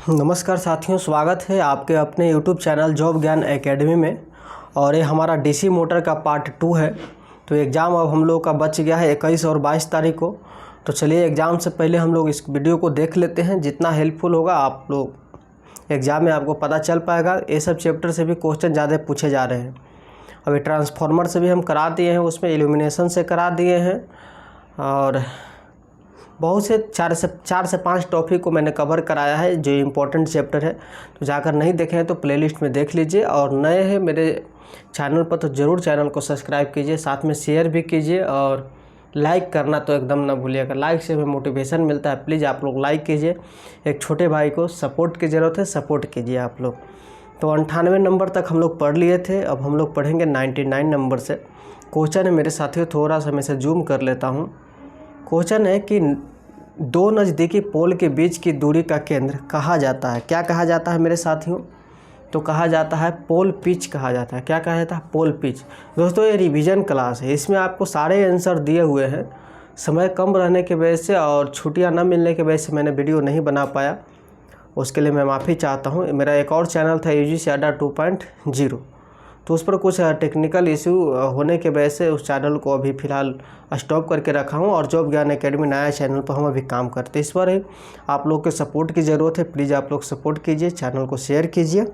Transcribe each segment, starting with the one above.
नमस्कार साथियों, स्वागत है आपके अपने YouTube चैनल जॉब ज्ञान एकेडमी में। और ये हमारा डीसी मोटर का पार्ट 2 है। तो एग्ज़ाम अब हम लोग का बच गया है 21 और 22 तारीख को। तो चलिए एग्ज़ाम से पहले हम लोग इस वीडियो को देख लेते हैं। जितना हेल्पफुल होगा आप लोग एग्ज़ाम में आपको पता चल पाएगा। ये सब चैप्टर से भी क्वेश्चन ज़्यादा पूछे जा रहे हैं। अभी ट्रांसफार्मर से भी हम करा दिए हैं, उसमें इल्यूमिनेशन से करा दिए हैं और बहुत से 4 से 5 टॉपिक को मैंने कवर कराया है जो इम्पोर्टेंट चैप्टर है। तो जाकर नहीं देखे हैं तो प्लेलिस्ट में देख लीजिए। और नए हैं मेरे चैनल पर तो ज़रूर चैनल को सब्सक्राइब कीजिए, साथ में शेयर भी कीजिए और लाइक करना तो एकदम ना भूलिएगा। लाइक से हमें मोटिवेशन मिलता है। प्लीज़ आप लोग लाइक कीजिए। एक छोटे भाई को सपोर्ट की ज़रूरत है, सपोर्ट कीजिए आप लोग। तो 98 नंबर तक हम लोग पढ़ लिए थे। अब हम लोग पढ़ेंगे 99 नंबर से। क्वेश्चन है मेरे साथियों, थोड़ा सा मैं इसे जूम कर लेता हूँ। क्वेश्चन है कि दो नज़दीकी पोल के बीच की दूरी का केंद्र कहा जाता है। क्या कहा जाता है मेरे साथियों? तो कहा जाता है पोल पिच कहा जाता है। क्या कहा जाता है? Pole pitch. दोस्तों ये रिवीजन क्लास है, इसमें आपको सारे आंसर दिए हुए हैं। समय कम रहने की वजह से और छुट्टियां न मिलने की वजह से मैंने वीडियो नहीं बना पाया, उसके लिए मैं माफ़ी चाहता हूँ। मेरा एक और चैनल था यूजीसी अड्डा 2.0, तो उस पर कुछ टेक्निकल इशू होने के वजह से उस चैनल को अभी फ़िलहाल स्टॉप करके रखा हूं। और जॉब ज्ञान एकेडमी नया चैनल पर हम अभी काम करते हैं। इस पर आप लोग के सपोर्ट की ज़रूरत है। प्लीज़ आप लोग सपोर्ट कीजिए, चैनल को शेयर कीजिए।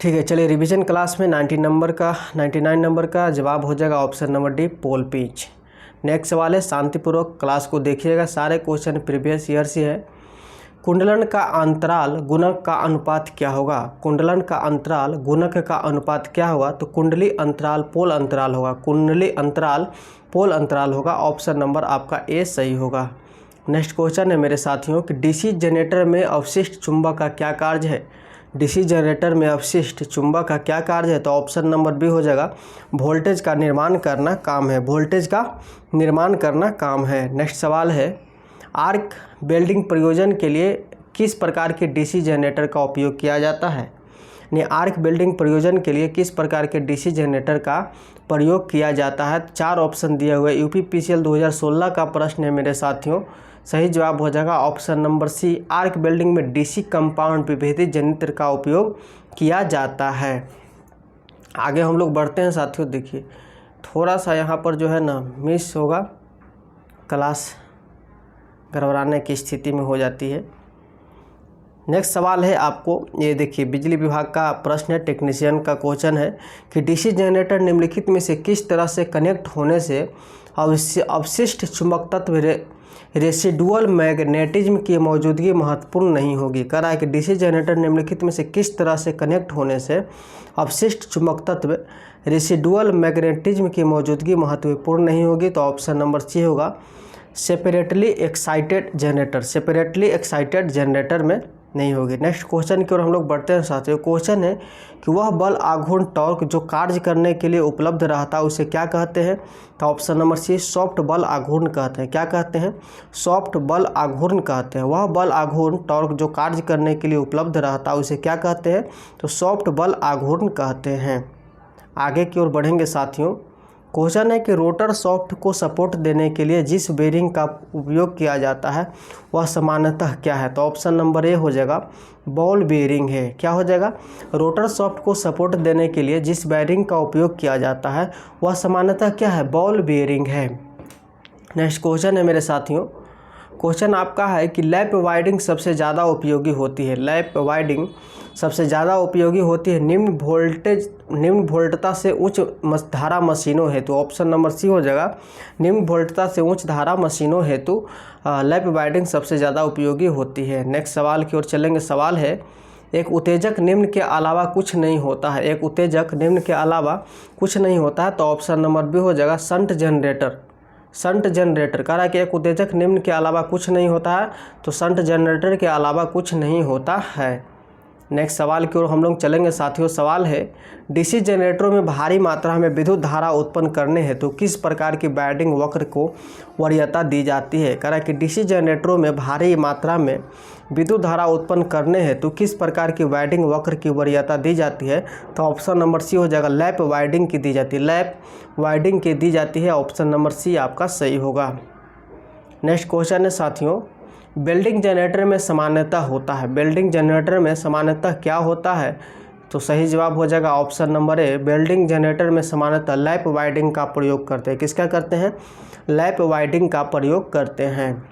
ठीक है, चलिए रिवीजन क्लास में 99 नंबर का जवाब हो जाएगा option number D, pole pitch. Next सवाल है, शांतिपूर्वक क्लास को देखिएगा। सारे क्वेश्चन प्रीवियस ईयर से है। कुंडलन का अंतराल गुणक का अनुपात क्या होगा? कुंडलन का अंतराल गुणक का अनुपात क्या होगा? तो कुंडली अंतराल पोल अंतराल होगा। कुंडली अंतराल पोल अंतराल होगा। ऑप्शन नंबर आपका ए सही होगा। नेक्स्ट क्वेश्चन है मेरे साथियों कि डीसी जनरेटर में अवशिष्ट चुंबक का क्या कार्य है? डीसी जनरेटर में अवशिष्ट चुंबक का क्या कार्य है? तो ऑप्शन नंबर बी हो जाएगा, वोल्टेज का निर्माण करना काम है। वोल्टेज का निर्माण करना काम है। नेक्स्ट सवाल है, आर्क वेल्डिंग प्रयोजन के लिए किस प्रकार के डीसी जनरेटर का उपयोग किया जाता है? यानी आर्क वेल्डिंग प्रयोजन के लिए किस प्रकार के डीसी जनरेटर का प्रयोग किया जाता है? 4 ऑप्शन दिए हुए। यूपीपीसीएल 2016 का प्रश्न है मेरे साथियों। सही जवाब हो जाएगा option number C, arc welding में डीसी कंपाउंड विभेदित जनरेटर का उपयोग किया जाता है। आगे हम लोग बढ़ते हैं साथियों। देखिए थोड़ा सा यहाँ पर जो है ना मिस होगा, क्लास गड़बड़ाने की स्थिति में हो जाती है। नेक्स्ट सवाल है आपको, ये देखिए बिजली विभाग का प्रश्न है, टेक्नीशियन का क्वेश्चन है कि डीसी जनरेटर निम्नलिखित में से किस तरह से कनेक्ट होने से अवशिष्ट चुंबक तत्व रेसिडुअल मैग्नेटिज्म की मौजूदगी महत्वपूर्ण नहीं होगी। कह रहा है कि डीसी जनरेटर निम्नलिखित में से किस तरह से कनेक्ट होने से अवशिष्ट चुंबक तत्व रेसिडुअल मैग्नेटिज्म की मौजूदगी महत्वपूर्ण नहीं होगी। तो ऑप्शन नंबर सी होगा, separately excited generator. Separately excited generator में नहीं होगी। नेक्स्ट क्वेश्चन की ओर हम लोग बढ़ते हैं साथियों। क्वेश्चन है कि वह बल आघूर्ण टॉर्क जो कार्य करने के लिए उपलब्ध रहता है उसे क्या कहते हैं? तो ऑप्शन नंबर सी, सॉफ्ट बल आघूर्ण कहते हैं। क्या कहते हैं? सॉफ्ट बल आघूर्ण कहते हैं। वह बल आघूर्ण टॉर्क जो कार्य करने के लिए उपलब्ध रहता है उसे क्या कहते हैं? तो सॉफ्ट बल आघूर्ण कहते हैं। आगे की ओर बढ़ेंगे साथियों। क्वेश्चन है कि रोटर सॉफ्ट को सपोर्ट देने के लिए जिस बेरिंग का उपयोग किया जाता है वह सामान्यतः क्या है? तो ऑप्शन नंबर ए हो जाएगा, बॉल बेरिंग है। क्या हो जाएगा? रोटर सॉफ्ट को सपोर्ट देने के लिए जिस बेरिंग का उपयोग किया जाता है वह सामान्यतः क्या है? बॉल बेरिंग है। नेक्स्ट क्वेश्चन है मेरे साथियों। क्वेश्चन आपका है कि लैप वाइंडिंग सबसे ज़्यादा उपयोगी होती है। लैप वाइंडिंग सबसे ज़्यादा उपयोगी होती है निम्न वोल्टता से उच्च धारा मशीनों हेतु। ऑप्शन नंबर सी हो जाएगा, निम्न वोल्टता से उच्च धारा मशीनों हेतु लैप वाइंडिंग सबसे ज़्यादा उपयोगी होती है। नेक्स्ट सवाल की ओर चलेंगे। सवाल है, एक उत्तेजक निम्न के अलावा कुछ नहीं होता है। एक उत्तेजक निम्न के अलावा कुछ नहीं होता है। तो ऑप्शन नंबर बी हो जाएगा, शंट जनरेटर। Shunt generator. कह रहा है कि एक उत्तेजक निम्न के अलावा कुछ नहीं होता है, तो शंट जनरेटर के अलावा कुछ नहीं होता है। नेक्स्ट सवाल की ओर हम लोग चलेंगे साथियों। सवाल है, डीसी जनरेटरों में भारी मात्रा में विद्युत धारा उत्पन्न करने हेतु किस प्रकार की वाइंडिंग वक्र को वरीयता दी जाती है? कह रहा है कि डीसी जनरेटरों में भारी मात्रा में विद्युत धारा उत्पन्न करने हेतु किस प्रकार की वाइंडिंग वक्र की वरीयता दी जाती है? तो ऑप्शन नंबर सी हो जाएगा, लैप वाइंडिंग की दी जाती है। लैप वाइंडिंग की दी जाती है। ऑप्शन नंबर सी आपका सही होगा। नेक्स्ट क्वेश्चन है साथियों, वेल्डिंग जनरेटर में सामान्यतः होता है। वेल्डिंग जनरेटर में सामान्यतः क्या होता है? तो सही जवाब हो जाएगा option number A. Welding generator में सामान्यतः लैप वाइंडिंग का प्रयोग करते हैं। किसका करते हैं? लैप वाइंडिंग का प्रयोग करते हैं।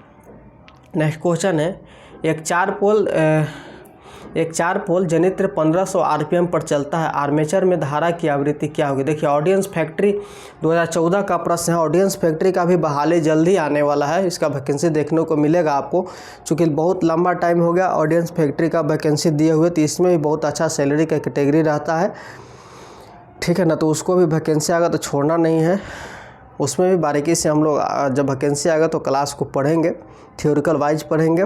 नेक्स्ट क्वेश्चन है, एक चार पोल जनित्र 1500 आरपीएम पर चलता है, आर्मेचर में धारा की आवृत्ति क्या होगी? देखिए ऑडियंस फैक्ट्री 2014 का प्रश्न है। ऑडियंस फैक्ट्री का भी बहाली जल्दी आने वाला है, इसका वैकेंसी देखने को मिलेगा आपको। चूँकि बहुत लंबा टाइम हो गया ऑडियंस फैक्ट्री का वैकेंसी दिए हुए, तो इसमें भी बहुत अच्छा सैलरी का कैटेगरी रहता है, ठीक है ना। तो उसको भी वैकेंसी आएगा तो छोड़ना नहीं है, उसमें भी बारीकी से हम लोग जब वैकेंसी आएगा तो क्लास को पढ़ेंगे, थियोरिकल वाइज पढ़ेंगे।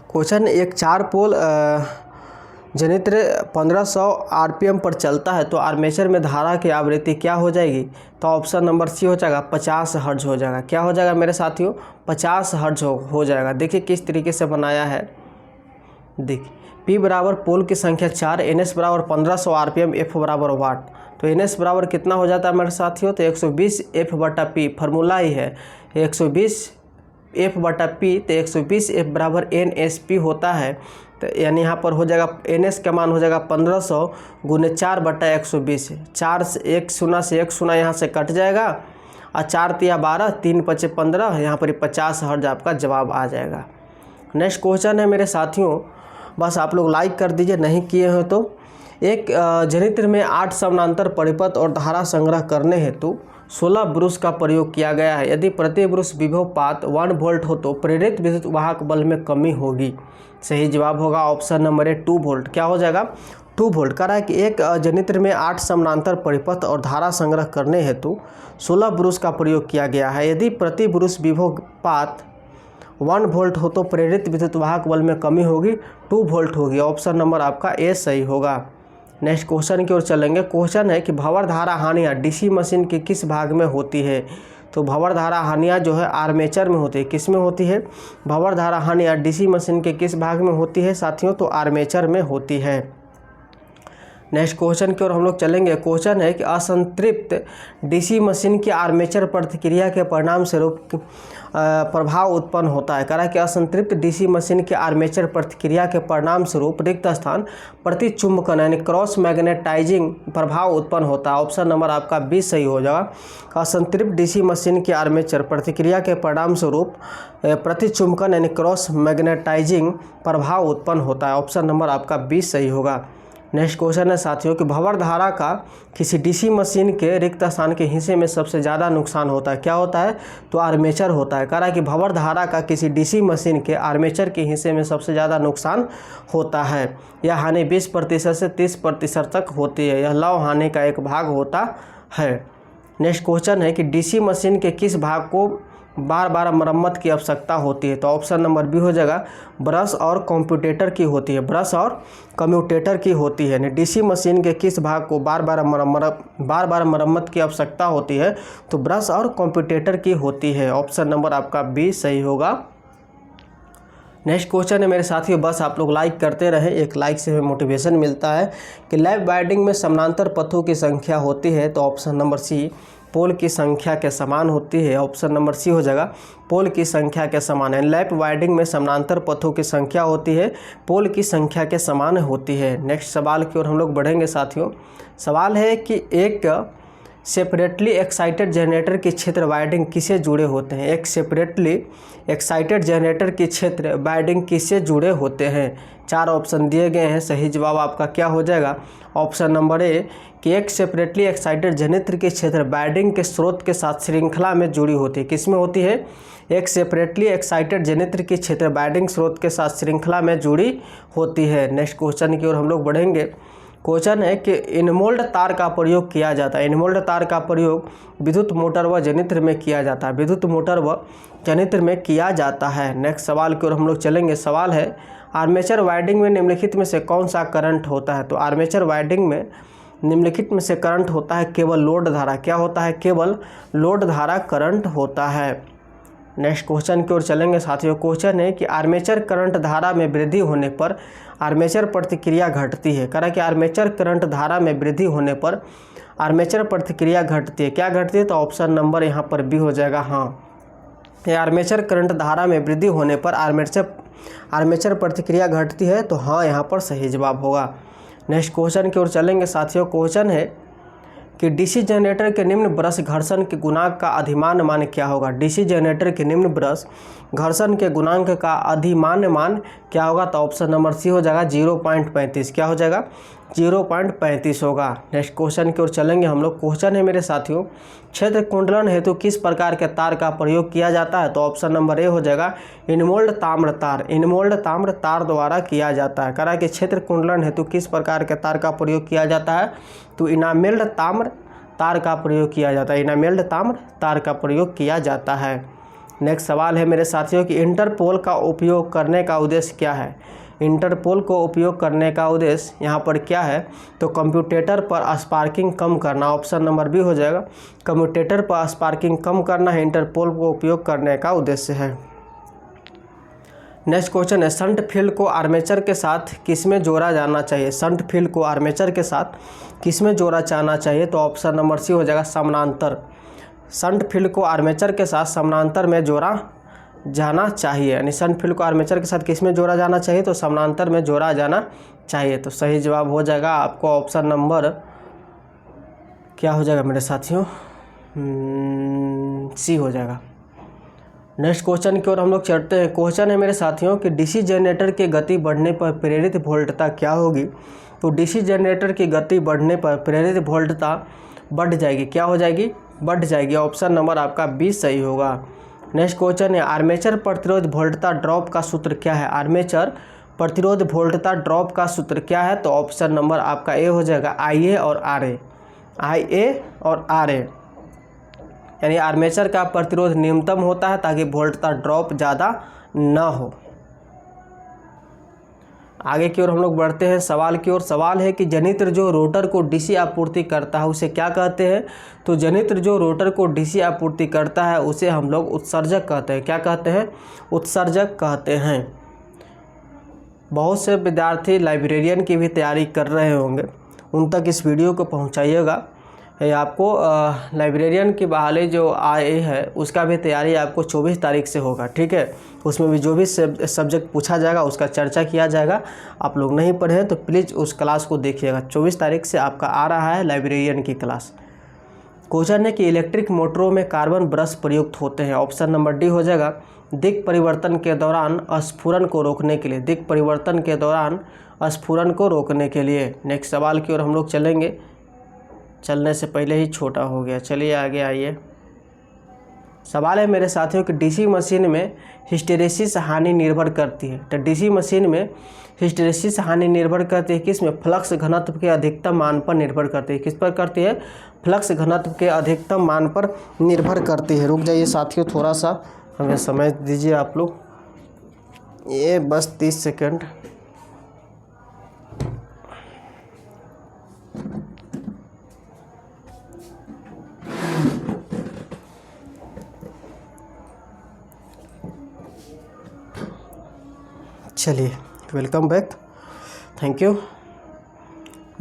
क्वेश्चन, एक 4 पोल जनित्र 1500 आरपीएम पर चलता है तो आर्मेचर में धारा की आवृत्ति क्या हो जाएगी? तो ऑप्शन नंबर सी हो जाएगा 50 हर्ट्ज हो जाएगा। क्या हो जाएगा मेरे साथियों? 50 हर्ट्ज हो जाएगा। देखिए किस तरीके से बनाया है। देखिए P बराबर पोल की संख्या 4, NS बराबर 1500 आरपीएम, F बराबर वाट। तो NS बराबर कितना हो जाता है मेरे साथियों? तो 120 F/P, फार्मूला ही है 120 F/P। तो 120 F बराबर NSP होता है। तो यानी यहाँ पर हो जाएगा NS का मान हो जाएगा 1500 गुने 4/120। 4 से 1 शून्य से 1 शून्य यहाँ से कट जाएगा, और 4 तिया 12, 3 पचे 15, यहाँ पर 50 हर्ट्ज आपका जवाब आ जाएगा। नेक्स्ट क्वेश्चन है मेरे साथियों, बस आप लोग लाइक कर दीजिए नहीं किए हो तो। एक जनित्र में 8 समानांतर परिपथ और धारा संग्रह करने हेतु 16 ब्रूस का प्रयोग किया गया है। यदि प्रति ब्रूस विभव पात 1 वोल्ट हो तो प्रेरित विद्युत वाहक बल में कमी होगी। सही जवाब होगा ऑप्शन नंबर ए 2 वोल्ट। क्या हो जाएगा? 2 वोल्ट। कह रहा है कि एक जनित्र में 8 समानांतर परिपथ और धारा संग्रह करने हेतु 16 ब्रूस का प्रयोग किया गया है। यदि प्रति ब्रूस विभव पात 1 वोल्ट हो तो प्रेरित विद्युत वाहक बल में कमी होगी, 2 वोल्ट होगी। ऑप्शन नंबर आपका ए सही होगा। नेक्स्ट क्वेश्चन की ओर चलेंगे। क्वेश्चन है कि भंवर धारा हानियाँ डीसी मशीन के किस भाग में होती है? तो भंवर धारा हानियाँ जो है आर्मेचर में होती है। किस में होती है? भंवर धारा हानियाँ डीसी मशीन के किस भाग में होती है साथियों? तो आर्मेचर में होती है। नेक्स्ट क्वेश्चन की ओर हम लोग चलेंगे। क्वेश्चन है कि असंतृप्त डीसी मशीन की आर्मेचर प्रतिक्रिया के परिणाम स्वरूप प्रभाव उत्पन्न होता है। कह रहा है कि असंतृप्त डीसी मशीन के आर्मेचर प्रतिक्रिया के परिणाम स्वरूप रिक्त स्थान प्रति चुंबकन यानी क्रॉस मैग्नेटाइजिंग प्रभाव उत्पन्न होता है। ऑप्शन नंबर आपका बी सही हो जाएगा। असंतृप्त डीसी मशीन की आर्मेचर प्रतिक्रिया के परिणाम स्वरूप प्रति चुंबकन यानी क्रॉस मैग्नेटाइजिंग प्रभाव उत्पन्न होता है। ऑप्शन नंबर आपका बी सही होगा। नेक्स्ट क्वेश्चन है साथियों कि भंवर धारा का किसी डीसी मशीन के रिक्त स्थान के हिस्से में सबसे ज़्यादा नुकसान होता है। क्या होता है? तो आर्मेचर होता है। कह रहा है कि भंवर धारा का किसी डीसी मशीन के आर्मेचर के हिस्से में सबसे ज़्यादा नुकसान होता है। यह हानि 20% से 30% तक होती है। यह लव हानि का एक भाग होता है। नेक्स्ट क्वेश्चन है कि डीसी मशीन के किस भाग को बार बार मरम्मत की आवश्यकता होती है? तो ऑप्शन नंबर बी हो जाएगा ब्रश और कम्यूटेटर की होती है। ब्रश और कम्यूटेटर की होती है। डीसी मशीन के किस भाग को बार बार मरम्मत की आवश्यकता होती है? तो ब्रश और कम्यूटेटर की होती है। ऑप्शन नंबर आपका बी सही होगा। नेक्स्ट क्वेश्चन है मेरे साथियों, बस आप लोग लाइक करते रहें, एक लाइक से हमें मोटिवेशन मिलता है कि लैप वाइंडिंग में समानांतर पथों की संख्या होती है। तो ऑप्शन नंबर सी पोल की संख्या के समान होती है। ऑप्शन नंबर सी हो जाएगा पोल की संख्या के समान है। लैप वाइंडिंग में समानांतर पथों की संख्या होती है, पोल की संख्या के समान होती है। नेक्स्ट सवाल की ओर हम लोग बढ़ेंगे साथियों। सवाल है कि एक सेपरेटली एक्साइटेड जनरेटर के क्षेत्र वाइंडिंग किससे जुड़े होते हैं? एक सेपरेटली एक्साइटेड जनरेटर के क्षेत्र वाइंडिंग किससे जुड़े होते हैं? 4 ऑप्शन दिए गए हैं। सही जवाब आपका क्या हो जाएगा? ऑप्शन नंबर ए कि एक सेपरेटली एक्साइटेड जनित्र के क्षेत्र वाइंडिंग के स्रोत के साथ श्रृंखला में जुड़ी होती है। किस में होती है? एक सेपरेटली एक्साइटेड जनित्र के क्षेत्र वाइंडिंग स्रोत के साथ श्रृंखला में जुड़ी होती है। नेक्स्ट क्वेश्चन की ओर हम लोग बढ़ेंगे। क्वेश्चन है कि इनमोल्ड तार का प्रयोग किया जाता है। इनमोल्ड तार का प्रयोग विद्युत मोटर व जनित्र में किया जाता है। विद्युत मोटर व जनित्र में किया जाता है। नेक्स्ट सवाल की ओर हम लोग चलेंगे। सवाल है आर्मेचर वाइंडिंग में निम्नलिखित में से कौन सा करंट होता है? तो आर्मेचर वाइंडिंग में निम्नलिखित में से करंट होता है केवल लोड धारा। क्या होता है? केवल लोड धारा करंट होता है। नेक्स्ट क्वेश्चन की ओर चलेंगे साथियों। क्वेश्चन है कि आर्मेचर करंट धारा में वृद्धि होने पर आर्मेचर प्रतिक्रिया घटती है। कह रहा है कि आर्मेचर करंट धारा में वृद्धि होने पर आर्मेचर प्रतिक्रिया घटती है। क्या घटती है? तो ऑप्शन नंबर यहाँ पर बी हो जाएगा हाँ। आर्मेचर करंट धारा में वृद्धि होने पर आर्मेचर प्रतिक्रिया घटती है, तो हाँ यहाँ पर सही जवाब होगा। नेक्स्ट क्वेश्चन की ओर चलेंगे साथियों। क्वेश्चन है कि डीसी जनरेटर के निम्न ब्रश घर्षण के गुणांक का अधिमान्य मान क्या होगा। डीसी जनरेटर के निम्न ब्रश घर्षण के गुणांक का अधिमान्य मान क्या होगा, तो ऑप्शन नंबर सी हो जाएगा 0.35। क्या हो जाएगा, 0.35 होगा। नेक्स्ट क्वेश्चन की ओर चलेंगे हम लोग। क्वेश्चन है मेरे साथियों, क्षेत्र कुंडलन हेतु किस प्रकार के तार का प्रयोग किया जाता है, तो ऑप्शन नंबर ए हो जाएगा इनमोल्ड ताम्र तार। इनमोल्ड ताम्र तार द्वारा किया जाता है। करा कि क्षेत्र कुंडलन हेतु किस प्रकार के तार का प्रयोग किया जाता है, तो इनामेल्ड ताम्र तार का प्रयोग किया जाता है। इनामेल्ड ताम्र तार का प्रयोग किया जाता है। नेक्स्ट सवाल है मेरे साथियों कि इंटरपोल का उपयोग करने का उद्देश्य क्या है। इंटरपोल को उपयोग करने का उद्देश्य यहाँ पर क्या है, तो कंप्यूटेटर पर स्पार्किंग कम करना। ऑप्शन नंबर बी हो जाएगा, कंप्यूटेटर पर स्पार्किंग कम करना है इंटरपोल को उपयोग करने का उद्देश्य है। नेक्स्ट क्वेश्चन है, शंट फील्ड को आर्मेचर के साथ किसमें जोड़ा जाना चाहिए। शंट फील्ड को आर्मेचर के साथ किसमें जोड़ा जाना चाहिए, तो ऑप्शन नंबर सी हो जाएगा समानांतर। शंट फील्ड को आर्मेचर के साथ समानांतर में जोड़ा जाना चाहिए। यानी शंट फील्ड को आर्मेचर के साथ किस में जोड़ा जाना चाहिए, तो समानांतर में जोड़ा जाना चाहिए। तो सही जवाब हो जाएगा आपको ऑप्शन नंबर क्या हो जाएगा मेरे साथियों, सी हो जाएगा। नेक्स्ट क्वेश्चन की ओर हम लोग चढ़ते हैं। क्वेश्चन है मेरे साथियों कि डीसी जनरेटर की गति बढ़ने पर प्रेरित वोल्टता क्या होगी। तो डीसी जनरेटर की गति बढ़ने पर प्रेरित वोल्टता बढ़ जाएगी। क्या हो जाएगी, बढ़ जाएगी। ऑप्शन नंबर आपका 20 सही होगा। नेक्स्ट क्वेश्चन है, आर्मेचर प्रतिरोध वोल्टता ड्रॉप का सूत्र क्या है। आर्मेचर प्रतिरोध वोल्टता ड्रॉप का सूत्र क्या है, तो ऑप्शन नंबर आपका ए हो जाएगा IA और RA। IA और RA यानी आर्मेचर का प्रतिरोध न्यूनतम होता है ताकि वोल्टता ड्रॉप ज़्यादा न हो। आगे की ओर हम लोग बढ़ते हैं सवाल की ओर। सवाल है कि जनित्र जो रोटर को डीसी आपूर्ति करता है उसे क्या कहते हैं। तो जनित्र जो रोटर को डीसी आपूर्ति करता है उसे हम लोग उत्सर्जक कहते हैं। क्या कहते हैं, उत्सर्जक कहते हैं। बहुत से विद्यार्थी लाइब्रेरियन की भी तैयारी कर रहे होंगे, उन तक इस वीडियो को पहुंचाइएगा। आपको लाइब्रेरियन की बहाली जो आए है उसका भी तैयारी आपको 24 तारीख से होगा, ठीक है। उसमें भी जो भी सब्जेक्ट पूछा जाएगा उसका चर्चा किया जाएगा। आप लोग नहीं पढ़े तो प्लीज़ उस क्लास को देखिएगा। 24 तारीख से आपका आ रहा है लाइब्रेरियन की क्लास। क्वेश्चन है कि इलेक्ट्रिक मोटरों में कार्बन ब्रश प्रयुक्त होते हैं। ऑप्शन नंबर डी हो जाएगा दिक् परिवर्तन के दौरान स्फुरन को रोकने के लिए। दिक् परिवर्तन के दौरान स्फुरन को रोकने के लिए। नेक्स्ट सवाल की ओर हम लोग चलेंगे। चलने से पहले ही छोटा हो गया, चलिए आगे आइए। सवाल है मेरे साथियों कि डीसी मशीन में हिस्टेरेसिस हानि निर्भर करती है। तो डीसी मशीन में हिस्टेरेसिस हानि निर्भर करती है किस में, फ्लक्स घनत्व के अधिकतम मान पर निर्भर करती है। किस पर करती है, फ्लक्स घनत्व के अधिकतम मान पर निर्भर करती है। रुक जाइए साथियों, थोड़ा सा हमें समय दीजिए आप लोग, ये बस 30 सेकंड। चलिए, welcome back, thank you.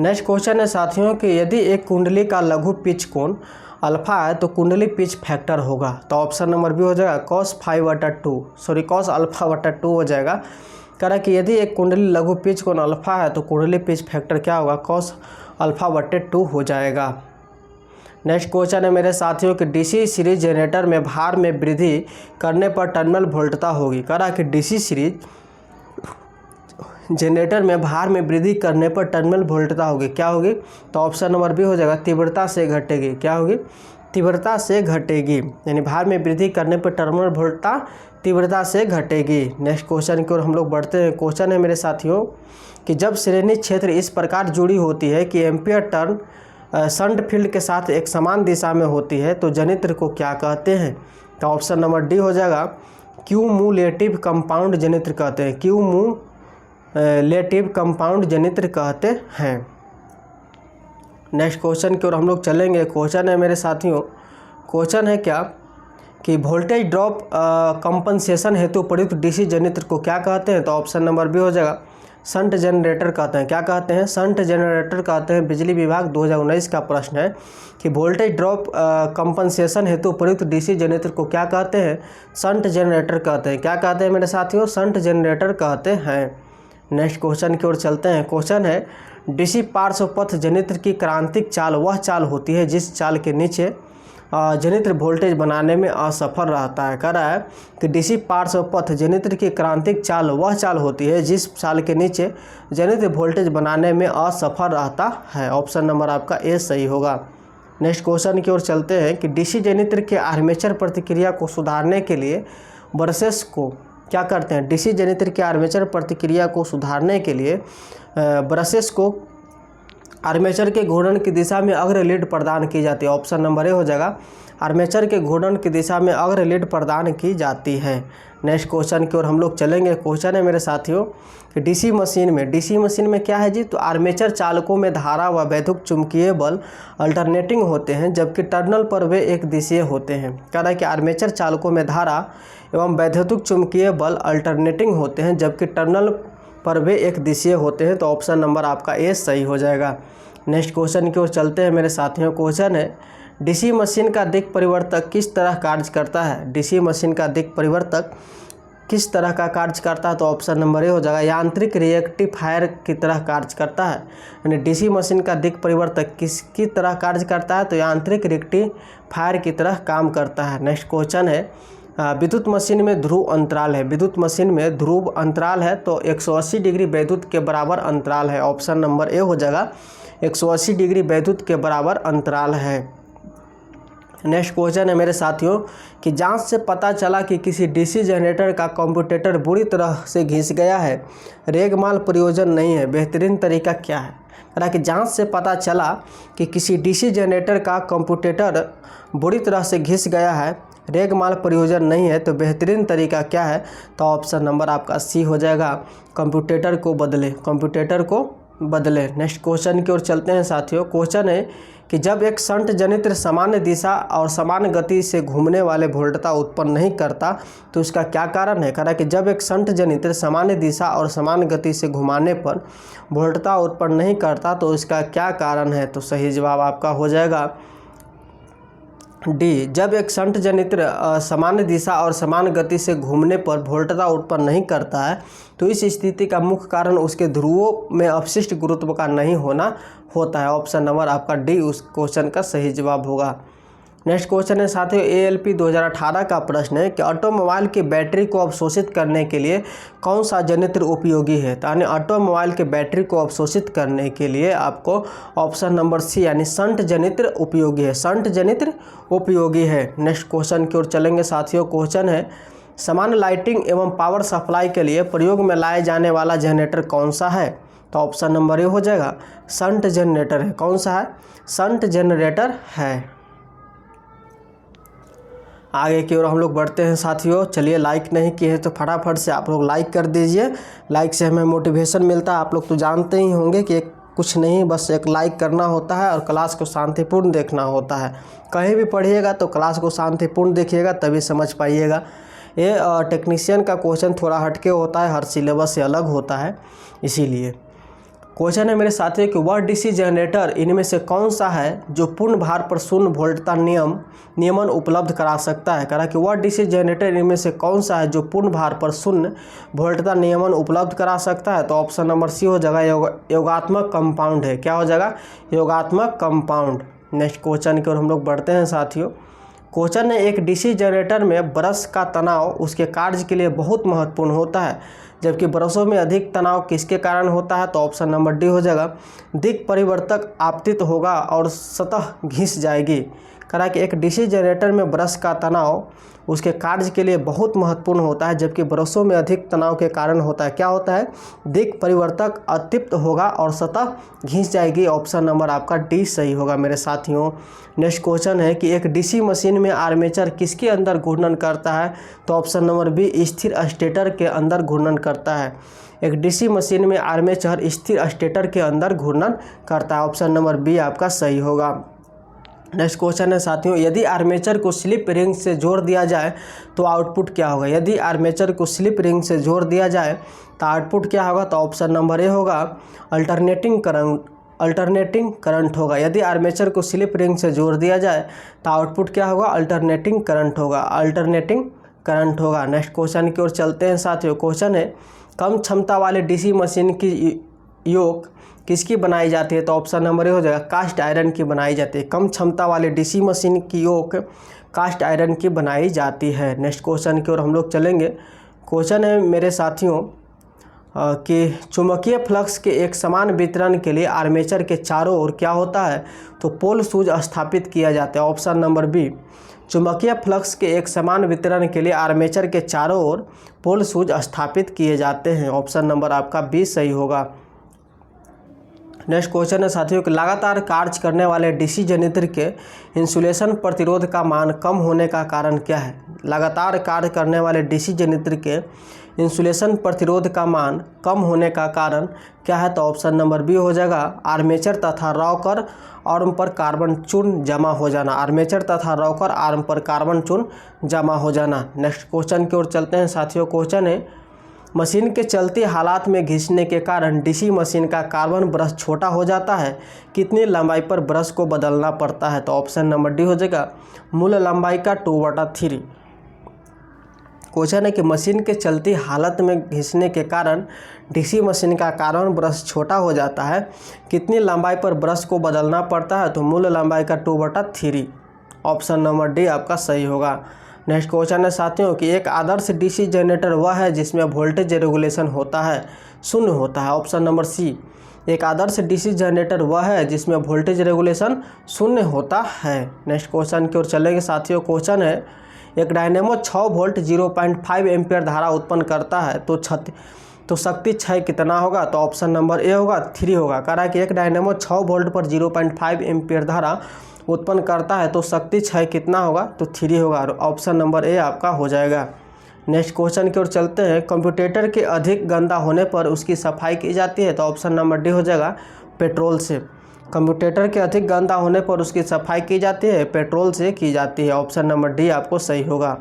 Next question है साथियों कि यदि एक कुंडली का लघु पिच कोण अल्फा है तो कुंडली पिच फैक्टर होगा। तो ऑप्शन नंबर बी हो जाएगा cos अल्फा बटा 2 हो जाएगा। कह रहा है कि यदि एक कुंडली लघु पिच कोण अल्फा है तो कुंडली पिच फैक्टर क्या होगा, cos अल्फा बटे 2 हो जाएगा। नेक्स्ट क्वेश्चन है मेरे साथियों कि डीसी सीरीज जनरेटर में भार में वृद्धि करने पर टर्मिनल वोल्टता होगी। कह रहा है कि डीसी सीरीज जनरेटर में भार में वृद्धि करने पर टर्मिनल वोल्टता होगी। क्या होगी, तो ऑप्शन नंबर बी हो जाएगा तीव्रता से घटेगी। क्या होगी, तीव्रता से घटेगी। यानी भार में वृद्धि करने पर टर्मिनल वोल्टता तीव्रता से घटेगी। नेक्स्ट क्वेश्चन की ओर हम लोग बढ़ते हैं। क्वेश्चन है मेरे साथियों कि जब श्रेणी क्षेत्र इस प्रकार जुड़ी होती है कि एम्पियर टर्न शंट फील्ड के साथ एक समान दिशा में होती है तो जनित्र को क्या कहते हैं। तो ऑप्शन नंबर डी हो जाएगा क्यूमुलेटिव कंपाउंड जनित्र कहते हैं। क्यूमुलेटिव कंपाउंड जनित्र कहते हैं। नेक्स्ट क्वेश्चन की ओर हम लोग चलेंगे। क्वेश्चन है मेरे साथियों, क्वेश्चन है क्या कि वोल्टेज ड्रॉप कंपनसेशन हेतु प्रयुक्त डीसी जनित्र को क्या कहते हैं। तो ऑप्शन नंबर बी हो जाएगा शंट जनरेटर कहते हैं। क्या कहते हैं? शंट जनरेटर कहते हैं। बिजली विभाग 2019 का प्रश्न है कि वोल्टेज ड्रॉप कंपनसेशन हेतु प्रयुक्त डीसी जनरेटर को क्या कहते हैं? शंट जनरेटर कहते हैं। क्या कहते हैं मेरे साथियों? शंट जनरेटर कहते हैं। नेक्स्ट क्वेश्चन की ओर चलते हैं। क्वेश्चन है डीसी पार्श्व पथ जनित्र की क्रांतिक चाल वह चाल होती है जिस चाल के नीचे जनित्र वोल्टेज बनाने में असफल रहता है। कह रहा है कि डीसी पार्श्व पथ जनित्र की क्रांतिक चाल वह चाल होती है जिस चाल के नीचे जनित्र वोल्टेज बनाने में असफल रहता है। ऑप्शन नंबर आपका ए सही होगा। नेक्स्ट क्वेश्चन की ओर चलते हैं कि डीसी जनित्र के आर्मेचर प्रतिक्रिया को सुधारने के लिए ब्रशेस को क्या करते हैं? डीसी जनित्र के आर्मेचर प्रतिक्रिया को सुधारने के लिए ब्रशेस को आर्मेचर के घूर्णन की दिशा में अग्र लीड प्रदान की जाती है। ऑप्शन नंबर ए हो जाएगा। आर्मेचर के घूर्णन की दिशा में अग्र लीड प्रदान की जाती है। नेक्स्ट क्वेश्चन की ओर हम लोग चलेंगे। क्वेश्चन है मेरे साथियों कि डीसी मशीन में क्या है जी? तो आर्मेचर चालकों में धारा व वैद्युत चुंबकीय बल अल्टरनेटिंग होते हैं जबकि टर्मिनल पर वे एक दिशीय होते हैं। कह रहा है कि आर्मेचर चालकों में धारा एवं वैद्युत चुंबकीय बल अल्टरनेटिंग होते हैं जबकि टर्मिनल पर वे एक दिशीय होते हैं। तो ऑप्शन नंबर आपका ए सही हो जाएगा। नेक्स्ट क्वेश्चन की ओर चलते हैं मेरे साथियों। क्वेश्चन है डीसी मशीन का दिक् परिवर्तक किस तरह कार्य करता है? डीसी मशीन का दिक् परिवर्तक किस तरह का कार्य करता है? तो ऑप्शन नंबर ए हो जाएगा। यांत्रिक रेक्टिफायर की तरह कार्य करता है। यानी डीसी मशीन का दिक् परिवर्तक किसकी तरह कार्य करता है? तो यांत्रिक रेक्टिफायर की तरह काम करता है। नेक्स्ट क्वेश्चन है विद्युत मशीन में ध्रुव अंतराल है। विद्युत मशीन में ध्रुव अंतराल है तो 180 डिग्री वैद्युत के बराबर अंतराल है। ऑप्शन नंबर ए हो जाएगा। 180 डिग्री वैद्युत के बराबर अंतराल है। नेक्स्ट क्वेश्चन है मेरे साथियों कि जांच से पता चला कि किसी डीसी जनरेटर का कम्यूटेटर बुरी तरह से घिस गया है, रेगमाल प्रयोजन नहीं है, बेहतरीन तरीका क्या है? कहा कि जांच से पता चला कि किसी डीसी जनरेटर का कम्यूटेटर बुरी तरह से घिस गया है, रेगमाल प्रयोजन नहीं है, तो बेहतरीन तरीका क्या है? तो ऑप्शन नंबर आपका सी हो जाएगा। कम्यूटेटर को बदले। नेक्स्ट क्वेश्चन की ओर चलते हैं साथियों। क्वेश्चन है कि जब एक शंट जनित्र सामान्य दिशा और समान गति से घूमने वाले वोल्टता उत्पन्न नहीं करता तो इसका क्या कारण है? कह रहा है कि जब एक शंट जनित्र सामान्य दिशा और समान गति से घुमाने पर वोल्टता उत्पन्न नहीं करता तो इसका क्या कारण है? तो सही जवाब आपका हो जाएगा डी। जब एक शंट जनित्र सामान्य दिशा और समान गति से घूमने पर वोल्टता उत्पन्न नहीं करता है तो इस स्थिति का मुख्य कारण उसके ध्रुवों में अपशिष्ट गुरुत्व का नहीं होना होता है। ऑप्शन नंबर आपका डी उस क्वेश्चन का सही जवाब होगा। नेक्स्ट क्वेश्चन है साथियों ALP 2018 का प्रश्न है कि ऑटोमोबाइल की बैटरी को अवशोषित करने के लिए कौन सा जनित्र उपयोगी है? यानी ऑटोमोबाइल के बैटरी को अवशोषित करने के लिए आपको ऑप्शन नंबर सी यानी शंट जनित्र उपयोगी है। शंट जनित्र उपयोगी है। नेक्स्ट क्वेश्चन की ओर चलेंगे साथियों। क्वेश्चन है समान लाइटिंग एवं पावर सप्लाई के लिए प्रयोग में लाए जाने वाला जनरेटर कौन सा है? तो ऑप्शन नंबर ए हो जाएगा। शंट जनरेटर है। कौन सा है? शंट जनरेटर है। आगे की ओर हम लोग बढ़ते हैं साथियों। चलिए, लाइक नहीं किए हैं तो फटाफट से आप लोग लाइक कर दीजिए। लाइक से हमें मोटिवेशन मिलता है। आप लोग तो जानते ही होंगे कि कुछ नहीं, बस एक लाइक करना होता है और क्लास को शांतिपूर्ण देखना होता है। कहीं भी पढ़िएगा तो क्लास को शांतिपूर्ण देखिएगा तभी समझ पाइएगा। ये टेक्नीशियन का क्वेश्चन थोड़ा हटके होता है, हर सिलेबस से अलग होता है, इसीलिए। क्वेश्चन है मेरे साथियों कि वह डीसी जनरेटर इनमें से कौन सा है जो पूर्ण भार पर शून्य वोल्टता नियमन उपलब्ध करा सकता है? कहा कि वह डीसी जनरेटर इनमें से कौन सा है जो पूर्ण भार पर शून्य वोल्टता नियमन उपलब्ध करा सकता है? तो ऑप्शन नंबर सी हो जाएगा। योगात्मक कंपाउंड है। क्या हो जाएगा? योगात्मक कंपाउंड। नेक्स्ट क्वेश्चन की ओर हम लोग बढ़ते हैं साथियों। क्वेश्चन है एक डीसी जनरेटर में ब्रश का तनाव उसके कार्य के लिए बहुत महत्वपूर्ण होता है जबकि ब्रशों में अधिक तनाव किसके कारण होता है? तो ऑप्शन नंबर डी हो जाएगा। दिक् परिवर्तक आपतित होगा और सतह घिस जाएगी। कहा कि एक डीसी जनरेटर में ब्रश का तनाव उसके कार्य के लिए बहुत महत्वपूर्ण होता है जबकि ब्रशों में अधिक तनाव के कारण होता है। क्या होता है? दिक् परिवर्तक अतिप्त होगा और सतह घिस जाएगी। ऑप्शन नंबर आपका डी सही होगा मेरे साथियों। नेक्स्ट क्वेश्चन है कि एक डीसी मशीन में आर्मेचर किसके अंदर घूर्णन करता है? तो ऑप्शन नंबर बी स्थिर स्टेटर के अंदर घूर्णन करता है। एक डीसी मशीन में आर्मेचर स्थिर स्टेटर के अंदर घूर्णन करता है। ऑप्शन नंबर बी आपका सही होगा। नेक्स्ट क्वेश्चन है साथियों, यदि आर्मेचर को स्लिप रिंग से जोड़ दिया जाए तो आउटपुट क्या होगा। यदि आर्मेचर को स्लिप रिंग से जोड़ दिया जाए तो आउटपुट क्या होगा। तो ऑप्शन नंबर ए होगा अल्टरनेटिंग करंट होगा। यदि आर्मेचर को स्लिप रिंग से जोड़ दिया जाए तो आउटपुट क्या होगा। अल्टरनेटिंग करंट होगा। नेक्स्ट क्वेश्चन की ओर चलते हैं साथियों। क्वेश्चन है, कम क्षमता वाले डीसी मशीन की योक किसकी बनाई जाती है। तो ऑप्शन नंबर ए हो जाएगा कास्ट आयरन की बनाई जाती है। कम क्षमता वाले डीसी मशीन की योक कास्ट आयरन की बनाई जाती है। नेक्स्ट क्वेश्चन की ओर हम लोग चलेंगे। क्वेश्चन है मेरे साथियों कि चुंबकीय फ्लक्स के एक समान वितरण के लिए आर्मेचर के चारों ओर क्या होता है। तो पोल शूज स्थापित किया जाता है। ऑप्शन नंबर बी, चुंबकीय फ्लक्स के एक समान वितरण के लिए आर्मेचर के चारों ओर पोल शूज स्थापित किए जाते हैं। ऑप्शन नंबर आपका बी सही होगा। नेक्स्ट क्वेश्चन है साथियों कि लगातार कार्य करने वाले डीसी जनरेटर के इंसुलेशन प्रतिरोध का मान कम होने का कारण क्या है। लगातार कार्य करने वाले डीसी जनरेटर के इंसुलेशन प्रतिरोध का मान कम होने का कारण क्या है। तो ऑप्शन नंबर बी हो जाएगा आर्मेचर तथा रॉकर आर्म पर कार्बन चूर्ण जमा हो जाना। आर्मेचर तथा रॉकर आर्म पर कार्बन चूर्ण जमा हो जाना। नेक्स्ट क्वेश्चन की ओर चलते हैं साथियों। क्वेश्चन है, मशीन के चलती हालात में घिसने के कारण डीसी मशीन का कार्बन ब्रश छोटा हो जाता है। कितनी लंबाई पर ब्रश को बदलना पड़ता है। तो ऑप्शन नंबर डी हो जाएगा मूल लंबाई का 2/3। क्वेश्चन है कि मशीन के चलती हालत में घिसने के कारण डीसी मशीन का कार्बन ब्रश छोटा हो जाता है। कितनी लंबाई पर ब्रश को बदलना पड़ता है। तो मूल लंबाई का 2/3। ऑप्शन नंबर डी आपका सही होगा। नेक्स्ट क्वेश्चन है साथियों कि एक आदर्श डीसी जनरेटर वह है जिसमें वोल्टेज रेगुलेशन होता है, शून्य होता है। ऑप्शन नंबर सी, एक आदर्श डीसी जनरेटर वह है जिसमें वोल्टेज रेगुलेशन शून्य होता है। नेक्स्ट क्वेश्चन की ओर चलेंगे साथियों। क्वेश्चन है, एक डायनेमो 6 वोल्ट 0.5 एम्पियर धारा उत्पन्न करता है तो शक्ति क्षय कितना होगा। तो ऑप्शन नंबर ए होगा 3 होगा। कह रहा है कि एक डायनेमो 6 वोल्ट पर 0.5 एम्पियर धारा उत्पन्न करता है तो शक्ति क्षय कितना होगा। तो 3 होगा। और ऑप्शन नंबर ए आपका हो जाएगा। नेक्स्ट क्वेश्चन की ओर चलते हैं। कंप्यूटर के अधिक गंदा होने पर उसकी सफाई की जाती है। तो ऑप्शन नंबर डी हो जाएगा पेट्रोल से। कंप्यूटर के अधिक गंदा होने पर उसकी सफाई की जाती है, पेट्रोल से की जाती है। ऑप्शन नंबर डी आपको सही होगा।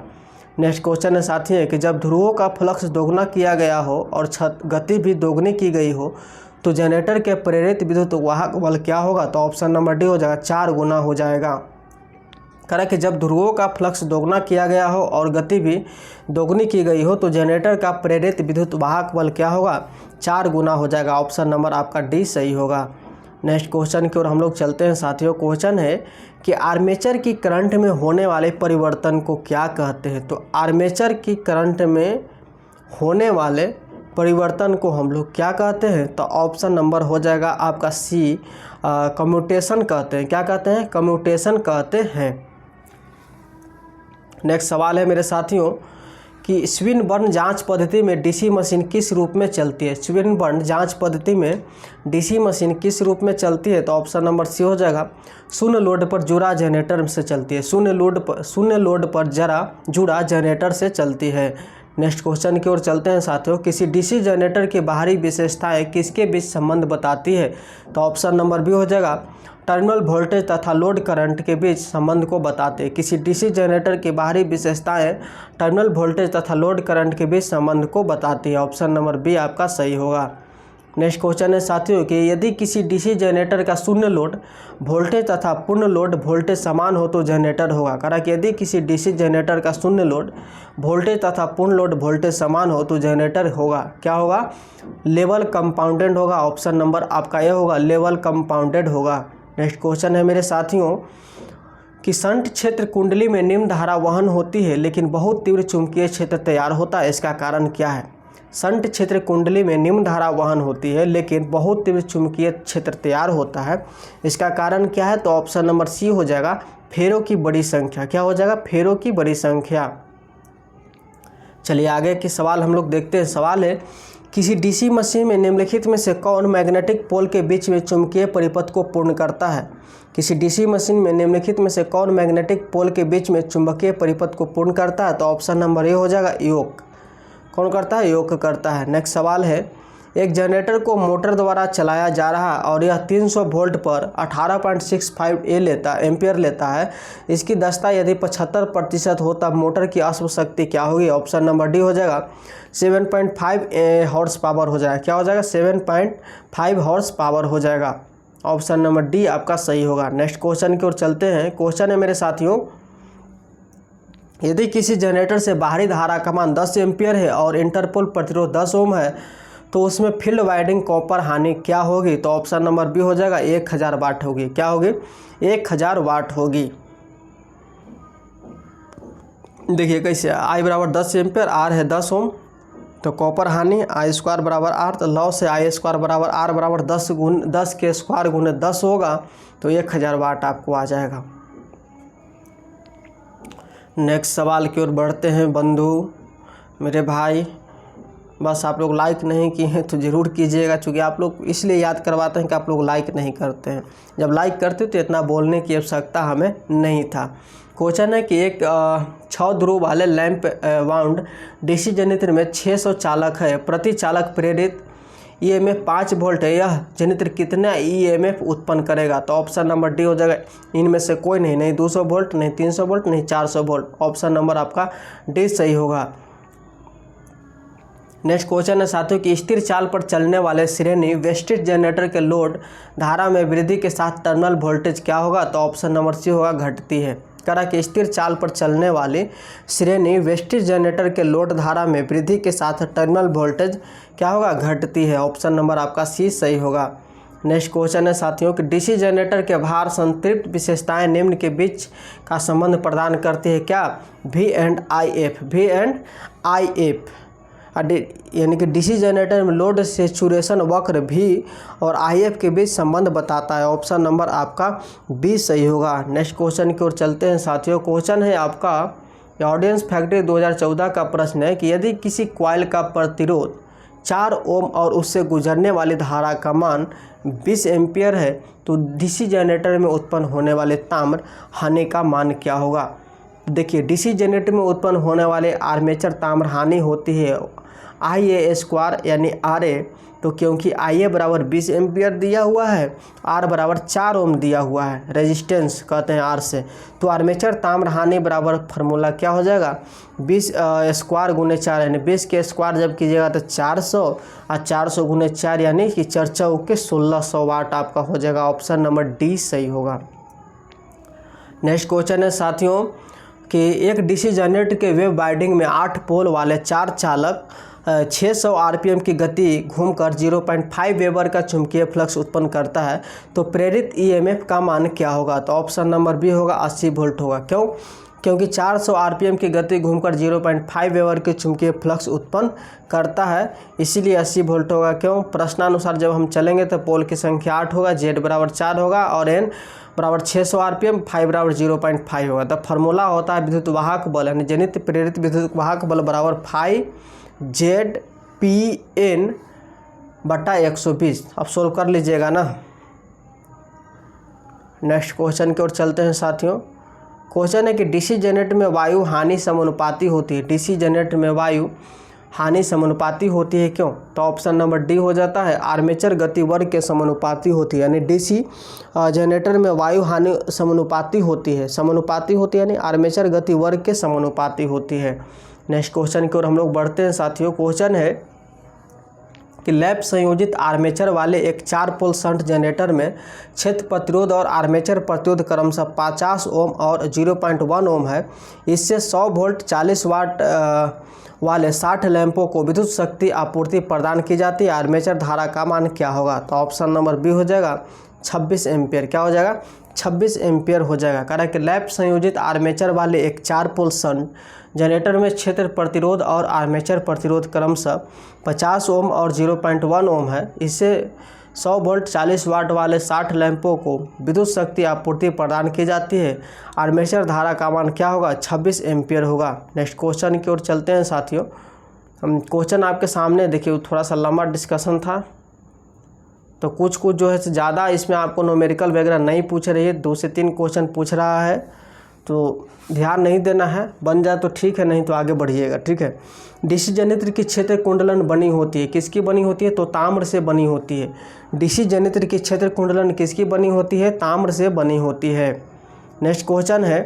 नेक्स्ट क्वेश्चन है साथी है कि जब ध्रुवों का फ्लक्स दोगुना किया गया हो और गति भी दोगुनी की गई हो तो जनरेटर के प्रेरित विद्युत वाहक बल क्या होगा। तो ऑप्शन नंबर डी हो जाएगा 4 गुना हो जाएगा। कह रहा कि जब ध्रुवों का फ्लक्स दोगुना किया गया हो और गति भी दोगुनी की गई हो तो जनरेटर का प्रेरित विद्युत वाहक बल क्या होगा, 4 गुना हो जाएगा। ऑप्शन नंबर आपका डी सही होगा। नेक्स्ट क्वेश्चन की ओर हम लोग चलते हैं साथियों। क्वेश्चन है कि आर्मेचर की करंट में होने वाले परिवर्तन को क्या कहते हैं। तो आर्मेचर की करंट में होने वाले परिवर्तन को हम लोग क्या कहते हैं। तो ऑप्शन नंबर हो जाएगा आपका सी, कम्यूटेशन कहते हैं। क्या कहते हैं, कम्यूटेशन कहते हैं। नेक्स्ट सवाल है मेरे साथियों कि स्विनबर्न जांच पद्धति में डीसी मशीन किस रूप में चलती है। स्विनबर्न जांच पद्धति में डीसी मशीन किस रूप में चलती है। तो ऑप्शन नंबर सी हो जाएगा शून्य लोड पर जुड़ा जनरेटर से चलती है। शून्य लोड पर जुड़ा जनरेटर से चलती है। नेक्स्ट क्वेश्चन की ओर चलते हैं साथियों। किसी डीसी जनरेटर की बाहरी विशेषताएं किसके बीच संबंध बताती है। तो ऑप्शन नंबर बी हो जाएगा टर्मिनल वोल्टेज तथा लोड करंट के बीच संबंध को बताते हैं। किसी डीसी जनरेटर की बाहरी विशेषताएं टर्मिनल वोल्टेज तथा लोड करंट के बीच संबंध को बताती है। ऑप्शन नंबर बी आपका सही होगा। नेक्स्ट क्वेश्चन है साथियों कि यदि किसी डीसी जनरेटर का शून्य लोड वोल्टेज तथा पूर्ण लोड वोल्टेज समान हो तो जनरेटर होगा। कहा कि यदि किसी डीसी जनरेटर का शून्य लोड वोल्टेज तथा पूर्ण लोड वोल्टेज समान हो तो जनरेटर होगा, क्या होगा, लेवल कंपाउंडेड होगा। ऑप्शन नंबर आपका यह होगा, लेवल कंपाउंडेड होगा। नेक्स्ट क्वेश्चन है मेरे साथियों कि शंट क्षेत्र कुंडली में निम्न धारा वहन होती है लेकिन बहुत तीव्र चुंबकीय क्षेत्र तैयार होता है, इसका कारण क्या है। शंट क्षेत्र कुंडली में निम्न धारा वहन होती है लेकिन बहुत तीव्र चुंबकीय क्षेत्र तैयार होता है, इसका कारण क्या है। तो ऑप्शन नंबर सी हो जाएगा फेरों की बड़ी संख्या। क्या हो जाएगा, फेरों की बड़ी संख्या। चलिए आगे के सवाल हम लोग देखते हैं। सवाल है किसी डीसी मशीन में निम्नलिखित में से कौन मैग्नेटिक पोल के बीच में चुंबकीय परिपथ को पूर्ण करता है। किसी डीसी मशीन में निम्नलिखित में से कौन मैग्नेटिक पोल के बीच में चुंबकीय परिपथ को पूर्ण करता है। तो ऑप्शन नंबर ए हो जाएगा योक। कौन करता है, योक करता है। नेक्स्ट सवाल है एक जनरेटर को मोटर द्वारा चलाया जा रहा है और यह 300 वोल्ट पर 18.65 एम्पियर लेता है। इसकी दक्षता यदि 75% हो तब मोटर की अश्व शक्ति क्या होगी? ऑप्शन नंबर डी हो जाएगा 7.5 हॉर्स पावर हो जाएगा। क्या हो जाएगा? 7.5 हॉर्स पावर हो जाएगा। ऑप्शन नंबर डी आपका सही होगा। नेक्स्ट क्वेश्चन की ओर चलते हैं। क्वेश्चन है मेरे साथियों, यदि किसी जनरेटर से बाहरी धारा का मान 10 एम्पियर है और इंटरपोल प्रतिरोध 10 ओम है तो उसमें फील्ड वाइंडिंग कॉपर हानि क्या होगी? तो ऑप्शन नंबर बी हो जाएगा 1000 वाट होगी। क्या होगी? 1000 वाट होगी। देखिए कैसे, आई बराबर 10 एम्पियर, आर है 10 ओम, तो कॉपर हानि आई स्क्वायर बराबर आर, तो लॉ से आई स्क्वायर बराबर आर बराबर 10 के स्क्वायर गुने 10 होगा, तो 1000 वाट आपको आ जाएगा। नेक्स्ट सवाल की ओर बढ़ते हैं बंधु मेरे भाई। बस आप लोग लाइक नहीं किए हैं तो ज़रूर कीजिएगा, क्योंकि आप लोग इसलिए याद करवाते हैं कि आप लोग लाइक नहीं करते हैं। जब लाइक करते तो इतना बोलने की आवश्यकता हमें नहीं था। क्वेश्चन है कि एक 6 ध्रुव वाले लैंप वाउंड डीसी जनरेटर में 600 चालक है, प्रति चालक प्रेरित ईएमएफ 5 वोल्ट है। यह जनरेटर कितना ईएमएफ उत्पन्न करेगा? तो ऑप्शन नंबर डी हो जाएगा इनमें से कोई नहीं 200 वोल्ट, नहीं 300 वोल्ट, नहीं 400 वोल्ट। ऑप्शन नंबर आपका डी सही होगा। नेक्स्ट क्वेश्चन है साथियों कि स्थिर चाल पर चलने वाले श्रेणी वेस्टेज जनरेटर के लोड धारा में वृद्धि के साथ टर्मिनल वोल्टेज क्या होगा? तो ऑप्शन नंबर सी होगा घटती है। करा कि स्थिर चाल पर चलने वाली श्रेणी वेस्टेज जनरेटर के लोड धारा में वृद्धि के साथ टर्मिनल वोल्टेज क्या होगा? घटती है। ऑप्शन नंबर आपका सी सही होगा। नेक्स्ट क्वेश्चन है साथियों कि डीसी जनरेटर के भार संतृप्त विशेषताएं निम्न के बीच का संबंध प्रदान करती है। क्या? वी एंड आई एफ, यानी कि डीसी जनरेटर में लोड सेचुरेशन वक्र भी और आईएफ के बीच संबंध बताता है। ऑप्शन नंबर आपका बी सही होगा। नेक्स्ट क्वेश्चन की ओर चलते हैं साथियों। क्वेश्चन है आपका ऑडियंस फैक्ट्री 2014 का प्रश्न है कि यदि किसी कॉइल का प्रतिरोध 4 ओम और उससे गुजरने वाली धारा का मान 20 एम्पियर है तो डीसी जनरेटर में उत्पन्न होने वाले ताम्र हानि का मान क्या होगा? देखिए, डीसी जनरेटर में उत्पन्न होने वाले आर्मेचर ताम्र हानि होती है आई ए स्क्वायर यानी आर ए, तो क्योंकि आई ए बराबर 20 एम्पियर दिया हुआ है, आर बराबर 4 ओम दिया हुआ है, रेजिस्टेंस कहते हैं आर से, तो आर्मेचर ताम्र हानि बराबर फार्मूला क्या हो जाएगा? 20 स्क्वायर गुने 4 यानी 20 के स्क्वायर जब कीजिएगा तो 400 और 400 गुने 4 यानी कि 4 चौके 1600 वाट आपका हो जाएगा। ऑप्शन नंबर डी सही होगा। नेक्स्ट क्वेश्चन है साथियों कि एक डीसी जनरेटर के वेव वाइंडिंग में 8 पोल वाले 4 चालक 600 आरपीएम की गति घूमकर 0.5 वेबर का चुंबकीय फ्लक्स उत्पन्न करता है तो प्रेरित ईएमएफ का मान क्या होगा? तो ऑप्शन नंबर बी होगा 80 वोल्ट होगा। क्यों? क्योंकि 400 आरपीएम की गति घूमकर 0.5 वेबर के चुंबकीय फ्लक्स उत्पन्न करता है, इसीलिए 80 वोल्ट होगा। क्यों? प्रश्नानुसार जब हम चलेंगे तो पोल की संख्या 8 होगा, जेड बराबर 4 होगा और एन बराबर 600 आरपीएम, फाइव बराबर 0.5 होगा। तो फार्मूला होता है विद्युत वाहक बल यानी जनित प्रेरित विद्युत वाहक बल बराबर 5 जेड पी एन बटा 120। अब सोल्व कर लीजिएगा ना। नेक्स्ट क्वेश्चन की ओर चलते हैं साथियों। क्वेश्चन है कि डीसी जनरेटर में वायु हानि समानुपाती होती है। डीसी जनरेटर में वायु हानि समानुपाती होती है क्यों? तो ऑप्शन नंबर डी हो जाता है आर्मेचर गति वर्ग के समानुपाती होती है, यानी डीसी जनरेटर में वायु हानि समानुपाती होती है। समानुपाती होती है यानी आर्मेचर गति वर्ग के समानुपाती होती है। नेक्स्ट क्वेश्चन की ओर हम लोग बढ़ते हैं साथियों। क्वेश्चन है कि लैप संयोजित आर्मेचर वाले एक 4 पोल शंट जनरेटर में क्षेत्र प्रतिरोध और आर्मेचर प्रतिरोध क्रमशः 50 ओम और 0.1 ओम है। इससे 100 वोल्ट 40 वाट वाले 60 लैंपों को विद्युत शक्ति आपूर्ति प्रदान की जाती है। आर्मेचर धारा का मान क्या होगा? तो ऑप्शन नंबर बी हो जाएगा 26 एम्पियर। क्या हो जाएगा? 26 एम्पियर हो जाएगा। कारण कि लैप संयोजित आर्मेचर वाले एक 4 पोल शंट जनरेटर में क्षेत्र प्रतिरोध और आर्मेचर प्रतिरोध क्रमशः 50 ओम और 0.1 ओम है। इससे 100 वोल्ट 40 वाट वाले 60 लैंपों को विद्युत शक्ति आपूर्ति प्रदान की जाती है। आर्मेचर धारा का मान क्या होगा? 26 एम्पियर होगा। नेक्स्ट क्वेश्चन की ओर चलते हैं साथियों। हम क्वेश्चन आपके सामने देखिए, थोड़ा सा लंबा डिस्कशन था तो कुछ जो है ज़्यादा इसमें आपको न्यूमेरिकल वगैरह नहीं पूछ रही है, 2 से 3 क्वेश्चन पूछ रहा है। तो ध्यान नहीं देना है, बन जाए तो ठीक है, नहीं तो आगे बढ़िएगा, ठीक है। डीसी जनित्र की क्षेत्र कुंडलन बनी होती है, किसकी बनी होती है? तो ताम्र से बनी होती है। डीसी जनित्र की क्षेत्र कुंडलन किसकी बनी होती है? ताम्र से बनी होती है। नेक्स्ट क्वेश्चन है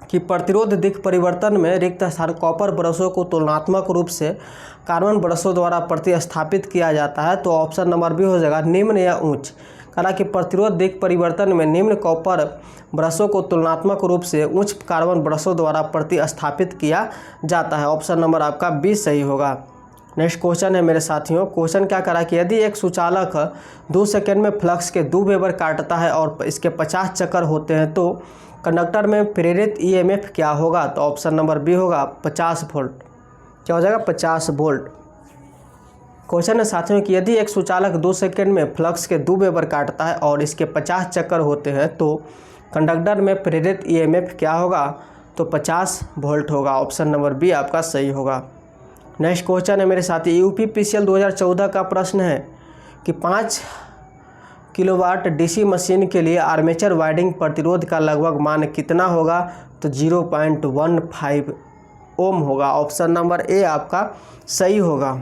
कि प्रतिरोध दिक् परिवर्तन में रिक्त स्थान कॉपर ब्रशों को तुलनात्मक रूप से कार्बन ब्रशों द्वारा प्रतिस्थापित किया जाता है। तो ऑप्शन नंबर बी हो जाएगा निम्न या उच्च। कहा कि प्रतिरोध दिक् परिवर्तन में निम्न कॉपर ब्रशों को तुलनात्मक रूप से उच्च कार्बन ब्रशों द्वारा प्रतिस्थापित किया जाता है। ऑप्शन नंबर आपका बी सही होगा। नेक्स्ट क्वेश्चन है मेरे साथियों, क्वेश्चन क्या करा कि यदि एक सुचालक 2 सेकंड में फ्लक्स के 2 वेबर काटता है और इसके 50 चक्कर होते हैं तो कंडक्टर में प्रेरित ईएमएफ क्या होगा? तो ऑप्शन नंबर बी होगा 50 वोल्ट। क्या हो जाएगा? 50 वोल्ट। क्वेश्चन है साथियों कि यदि एक सुचालक 2 सेकंड में फ्लक्स के 2 वेबर काटता है और इसके 50 चक्कर होते हैं तो कंडक्टर में प्रेरित ईएमएफ क्या होगा? तो 50 वोल्ट होगा। ऑप्शन नंबर बी आपका सही होगा। नेक्स्ट क्वेश्चन है मेरे साथी, यूपीपीसीएल 2014 का प्रश्न है कि 5 किलोवाट डीसी मशीन के लिए आर्मेचर वाइंडिंग प्रतिरोध का लगभग मान कितना होगा? तो 0.15 ओम होगा। ऑप्शन नंबर ए आपका सही होगा।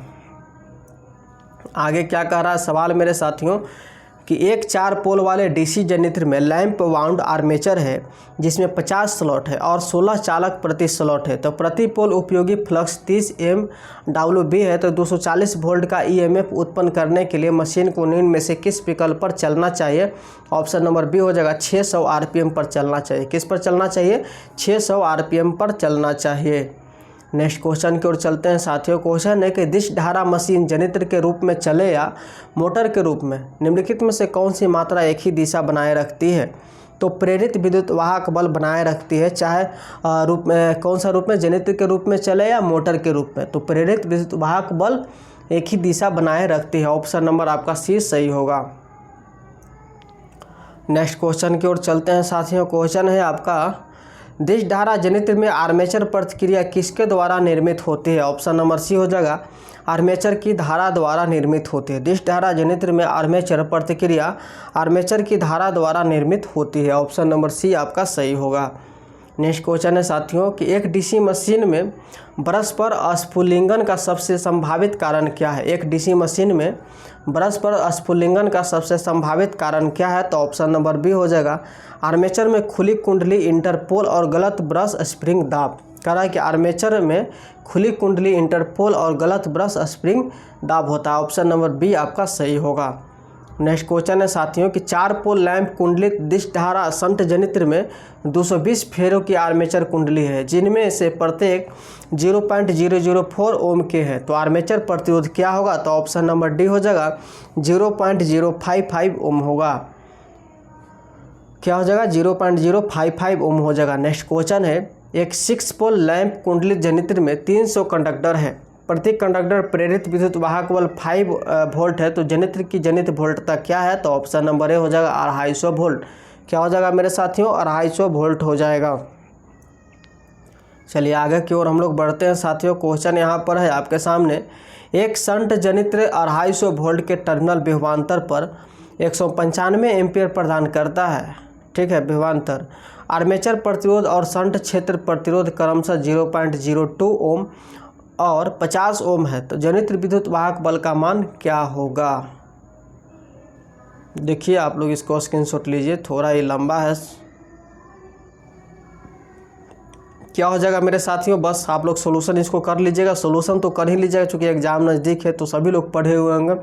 आगे क्या कह रहा है सवाल मेरे साथियों कि एक 4 पोल वाले डीसी जनित्र में लैंप वाउंड आर्मेचर है जिसमें 50 स्लॉट है और 16 चालक प्रति स्लॉट है। तो प्रति पोल उपयोगी फ्लक्स 30 MWb है। तो 240 वोल्ट का ईएमएफ उत्पन्न करने के लिए मशीन को निम्न में से किस विकल्प पर चलना चाहिए? ऑप्शन नंबर बी हो जाएगा 600 RPM पर चलना चाहिए। किस पर चलना चाहिए? 600 RPM पर चलना चाहिए। नेक्स्ट क्वेश्चन की ओर चलते हैं साथियों। क्वेश्चन है कि दिश धारा मशीन जनित्र के रूप में चले या मोटर के रूप में निम्नलिखित में से कौन सी मात्रा एक ही दिशा बनाए रखती है? तो प्रेरित विद्युत वाहक बल बनाए रखती है, चाहे रूप में कौन सा रूप में? जनित्र के रूप में चले या मोटर के रूप में। तो प्रेरित विद्युत वाहक बल एक ही दिशा बनाए रखती है। ऑप्शन नंबर आपका सी सही होगा। नेक्स्ट क्वेश्चन की ओर चलते हैं साथियों। क्वेश्चन है आपका दिश धारा जनित्र में आर्मेचर प्रतिक्रिया किसके द्वारा निर्मित होती है? ऑप्शन नंबर सी हो जाएगा आर्मेचर की धारा द्वारा निर्मित होती है। दिश धारा जनित्र में आर्मेचर प्रतिक्रिया आर्मेचर की धारा द्वारा निर्मित होती है। ऑप्शन नंबर सी आपका सही होगा। नेक्स्ट क्वेश्चन है साथियों कि एक डीसी मशीन में ब्रश पर स्फुलिंगन का सबसे संभावित कारण क्या है? एक डीसी मशीन में ब्रश पर स्फुलिंगन का सबसे संभावित कारण क्या है? तो ऑप्शन नंबर बी हो जाएगा आर्मेचर में खुली कुंडली इंटरपोल और गलत ब्रश स्प्रिंग दाब। कह रहा है कि आर्मेचर में खुली कुंडली इंटरपोल और गलत ब्रश स्प्रिंग दाब होता है। ऑप्शन नंबर बी आपका सही होगा। नेक्स्ट क्वेश्चन है साथियों कि 4 पोल लैंप कुंडलित दिश धारा शंट जनित्र में 220 फेरों की आर्मेचर कुंडली है जिनमें से प्रत्येक 0.004 ओम के है। तो आर्मेचर प्रतिरोध क्या होगा? तो ऑप्शन नंबर डी हो जाएगा 0.055 ओम होगा। क्या हो जाएगा? 0.055 ओम हो जाएगा। नेक्स्ट क्वेश्चन है एक 6 पोल लैंप कुंडलित जनित्र में 300 कंडक्टर है, प्रत्येक कंडक्टर प्रेरित विद्युत वाहक बल 5 वोल्ट है। तो जनित्र की जनित वोल्टता क्या है? तो ऑप्शन नंबर ए हो जाएगा 250 वोल्ट। क्या हो जाएगा मेरे साथियों? 250 वोल्ट हो जाएगा। चलिए आगे की ओर हम लोग बढ़ते हैं साथियों। क्वेश्चन यहाँ पर है आपके सामने, एक शंट जनित्र 250 वोल्ट के टर्मिनल विभवांतर पर 195 एम्पियर प्रदान करता है, ठीक है, विभवांतर। आर्मेचर प्रतिरोध और शंट क्षेत्र प्रतिरोध क्रमशः 0.02 ओम और 50 ओम है। तो जनित्र विद्युत वाहक बल का मान क्या होगा? देखिए आप लोग इसको स्क्रीनशॉट लीजिए, थोड़ा ही लंबा है। क्या हो जाएगा मेरे साथियों? बस आप लोग सोल्यूशन इसको कर लीजिएगा। सोल्यूशन तो कर ही लीजिएगा क्योंकि एग्जाम नज़दीक है तो सभी लोग पढ़े हुए होंगे।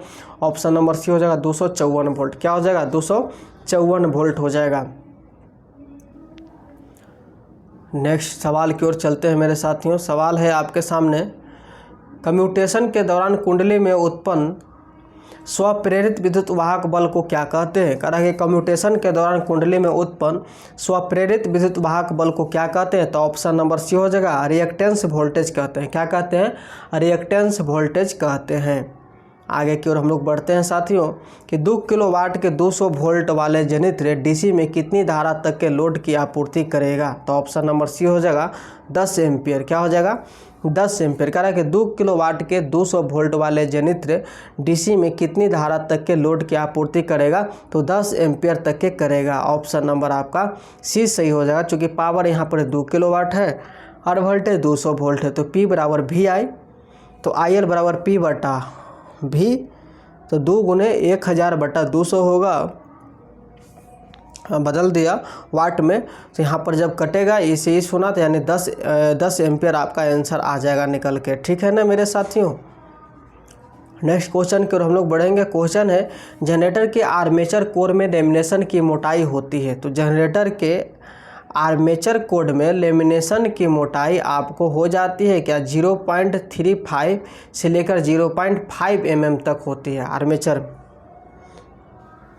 ऑप्शन नंबर सी हो जाएगा 254 वोल्ट। क्या हो जाएगा? 254 वोल्ट हो जाएगा। नेक्स्ट सवाल की ओर चलते हैं मेरे साथियों। सवाल है आपके सामने, कम्यूटेशन के दौरान कुंडली में उत्पन्न स्वप्रेरित विद्युत वाहक बल को क्या कहते हैं? कह रहा है कि कम्यूटेशन के दौरान कुंडली में उत्पन्न स्वप्रेरित विद्युत वाहक बल को क्या कहते हैं? तो ऑप्शन नंबर सी हो जाएगा रिएक्टेंस वोल्टेज कहते हैं। क्या कहते हैं? रिएक्टेंस वोल्टेज कहते हैं। आगे की ओर हम लोग बढ़ते हैं साथियों कि 2 किलोवाट के 200 वोल्ट वाले जनित्र डीसी में कितनी धारा तक के लोड की आपूर्ति करेगा? तो ऑप्शन नंबर सी हो जाएगा 10 एम्पियर। क्या हो जाएगा? 10 एम्पियर। कह रहा है कि 2 किलोवाट के 200 वोल्ट वाले जनित्र डीसी में कितनी धारा तक के लोड की आपूर्ति करेगा, तो 10 एम्पियर तक के करेगा। ऑप्शन नंबर आपका सी सही हो जाएगा, चूँकि पावर यहाँ पर 2 किलोवाट है और वोल्टेज 200 वोल्ट है, तो P बराबर वी आई, तो IL बराबर P बटा V, तो 2 गुने 1000 बटा 200 होगा, बदल दिया वाट में, तो यहाँ पर जब कटेगा इसे इस होना, तो यानी 10 एम्पियर आपका आंसर आ जाएगा निकल के। ठीक है ना मेरे साथियों। नेक्स्ट क्वेश्चन की ओर हम लोग बढ़ेंगे। क्वेश्चन है जनरेटर के आर्मेचर कोर में लेमिनेशन की मोटाई होती है, तो जनरेटर के आर्मेचर कोड में लेमिनेशन की मोटाई आपको हो जाती है क्या, 0.35 से लेकर 0.5 mm तक होती है आर्मेचर।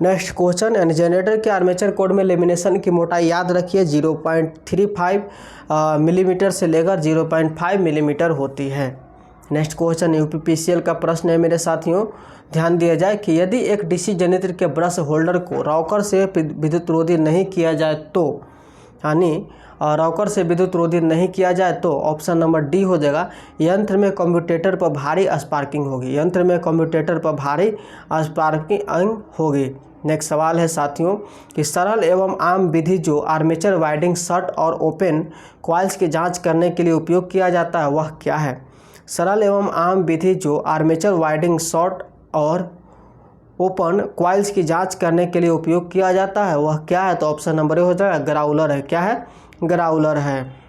नेक्स्ट क्वेश्चन, यानी जनरेटर के आर्मेचर कोड में लेमिनेशन की मोटाई याद रखिए 0.35 मिलीमीटर से लेकर 0.5 मिलीमीटर होती है। नेक्स्ट क्वेश्चन यूपीपीसीएल का प्रश्न है मेरे साथियों, ध्यान दिया जाए कि यदि एक डीसी जनित्र के ब्रश होल्डर को रॉकर से विद्युत रोधी नहीं किया जाए तो, यानी रॉकर से विद्युत रोधी नहीं किया जाए तो ऑप्शन नंबर डी हो जाएगा, यंत्र में कम्यूटेटर पर भारी स्पार्किंग होगी। यंत्र में कम्यूटेटर पर भारी स्पार्किंग होगी। नेक्स्ट सवाल है साथियों कि सरल एवं आम विधि जो आर्मेचर वाइंडिंग शॉर्ट और ओपन कॉइल्स की जांच करने के लिए उपयोग किया जाता है वह क्या है। सरल एवं आम विधि जो आर्मेचर वाइंडिंग शॉर्ट और ओपन कॉइल्स की जांच करने के लिए उपयोग किया जाता है वह क्या है, तो ऑप्शन नंबर ए हो जाएगा ग्राउलर है। क्या है, ग्राउलर है।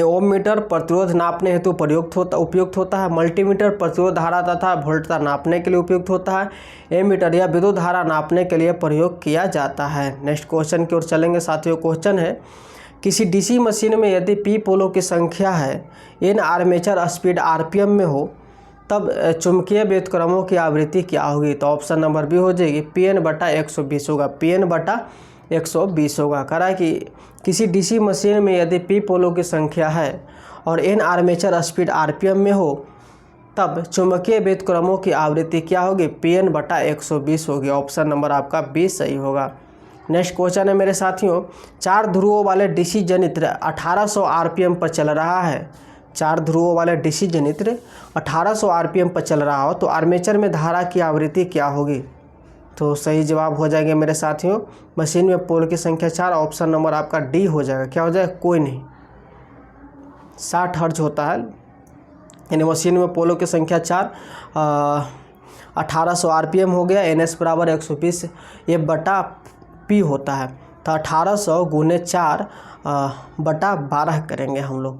ओम मीटर प्रतिरोध नापने हेतु उपयुक्त होता है। मल्टीमीटर प्रतिरोध धारा तथा वोल्टता नापने के लिए उपयुक्त होता है। एमीटर या विद्युत धारा नापने के लिए प्रयोग किया जाता है। नेक्स्ट क्वेश्चन की ओर चलेंगे साथियों। क्वेश्चन है किसी डीसी मशीन में यदि पी पोलों की संख्या है इन आर्मेचर स्पीड आरपीएम में हो तब चुंबकीय व्युत्क्रमों की आवृत्ति क्या होगी, तो ऑप्शन नंबर बी हो जाएगी Pn बटा 120 होगा। Pn बटा 120 होगा। कह रहा है कि किसी डीसी मशीन में यदि पी पोलों की संख्या है और एन आर्मेचर स्पीड आरपीएम में हो तब चुंबकीय व्युत्क्रमों की आवृत्ति क्या होगी, Pn बटा 120 होगी। ऑप्शन नंबर आपका बी सही होगा। नेक्स्ट क्वेश्चन है मेरे साथियों, 4 ध्रुवों वाले डीसी जनित्र 1800 आरपीएम पर चल रहा है। 4 ध्रुवों वाले डीसी जनित्र 1800 आरपीएम पर चल रहा हो तो आर्मेचर में धारा की आवृत्ति क्या होगी, तो सही जवाब हो जाएंगे मेरे साथियों मशीन में पोल की संख्या 4। ऑप्शन नंबर आपका डी हो जाएगा। क्या हो जाएगा, कोई नहीं, 60 हर्ट्ज होता है, यानी मशीन में पोलों की संख्या 4, 1800 आरपीएम हो गया। NS बराबर 120 ये बटा P होता है, तो 1800 गुने 4 बटा 12 करेंगे हम लोग,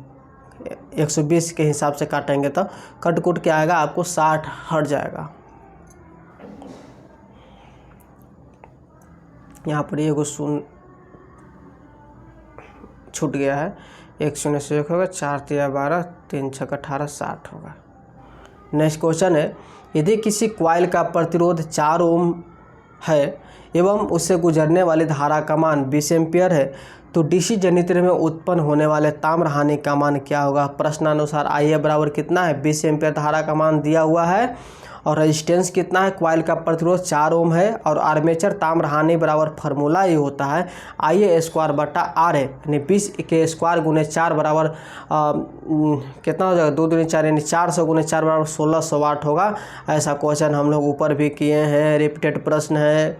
120 के हिसाब से काटेंगे तो कट कुट के आएगा आपको 60 हट जाएगा। यहाँ पर ये शून्य छूट गया है, 1 शून्य से 1 होगा, 4 3 12 3 6 18 60 होगा। नेक्स्ट क्वेश्चन है यदि किसी कॉइल का प्रतिरोध 4 ओम है एवं उससे गुजरने वाली धारा का मान 20 एम्पियर है तो डीसी जनित्र में उत्पन्न होने वाले ताम्र हानि का मान क्या होगा। प्रश्नानुसार आइए बराबर कितना है, 20 एम्पियर धारा का मान दिया हुआ है और रेजिस्टेंस कितना है, कॉइल का प्रतिरोध 4 ओम है और आर्मेचर ताम्र हानि बराबर फार्मूला ये होता है IA स्क्वायर बटा R है, यानी 20 के स्क्वायर गुने 4 बराबर कितना हो जाएगा, 2 दूनी 4 यानी 400 गुने 4 बराबर 1600 वाट होगा। ऐसा क्वेश्चन हम लोग ऊपर भी किए हैं, रिपीटेड प्रश्न है।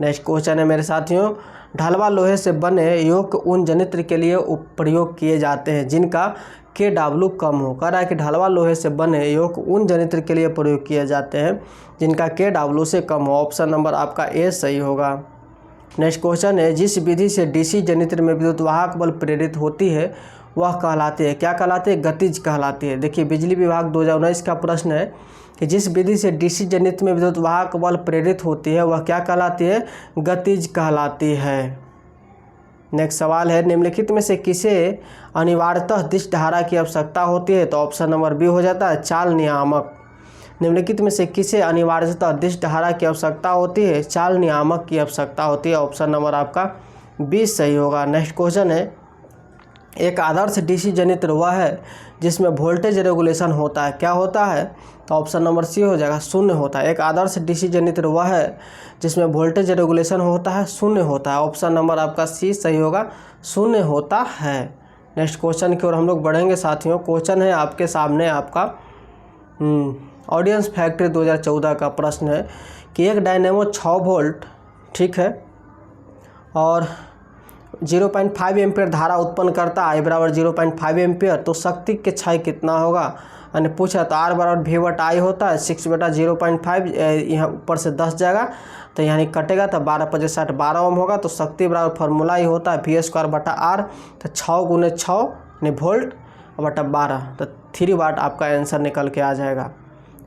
नेक्स्ट क्वेश्चन है मेरे साथियों, ढलवा लोहे से बने योग्य उन जनित्र के लिए प्रयोग किए जाते हैं जिनका KW कम हो। कह रहा है कि ढलवा लोहे से बने योग्य उन जनित्र के लिए प्रयोग किए जाते हैं जिनका KW से कम हो। ऑप्शन नंबर आपका ए सही होगा। नेक्स्ट क्वेश्चन है जिस विधि से डीसी जनित्र में विद्युत वाहक बल प्रेरित होती है वह कहलाती है, क्या कहलाती है, गतिज कहलाती है। देखिए बिजली विभाग 2019 का प्रश्न है कि जिस विधि से डीसी जनित्र में विद्युत वाहक बल प्रेरित होती है वह क्या कहलाती है, गतिज कहलाती है। नेक्स्ट सवाल है निम्नलिखित में से किसे अनिवार्यतः दिश धारा की आवश्यकता होती है, तो ऑप्शन नंबर बी हो जाता है चाल नियामक। निम्नलिखित में से किसे अनिवार्यतः दिश धारा की आवश्यकता होती है, चाल नियामक की आवश्यकता होती है। ऑप्शन नंबर आपका बी सही होगा। नेक्स्ट क्वेश्चन है एक आदर्श डीसी जनित्र वह है जिसमें वोल्टेज रेगुलेशन होता है, क्या होता है, तो ऑप्शन नंबर सी हो जाएगा, शून्य होता है। एक आदर्श डीसी जनित्र वह है जिसमें वोल्टेज रेगुलेशन होता है, शून्य होता है। ऑप्शन नंबर आपका सी सही होगा, शून्य होता है। नेक्स्ट क्वेश्चन की ओर हम लोग बढ़ेंगे साथियों। क्वेश्चन है आपके सामने आपका ऑडियंस फैक्ट्री 2014 का प्रश्न है कि एक डायनेमो 6 वोल्ट ठीक है और 0.5 एम्पियर धारा उत्पन्न करता है, I बराबर 0.5 एम्पियर, तो शक्ति के क्षय कितना होगा। यानी पूछा तो R बराबर V/I होता है, 6/0.5 यहाँ ऊपर से 10 जाएगा तो यानी कटेगा तो 12 × 60 12 ओम होगा। तो शक्ति बराबर फार्मूला ही होता है V²/R, तो 6 × 6 यानी वोल्ट बटा 12, तो 3 वाट आपका आंसर निकल के आ जाएगा।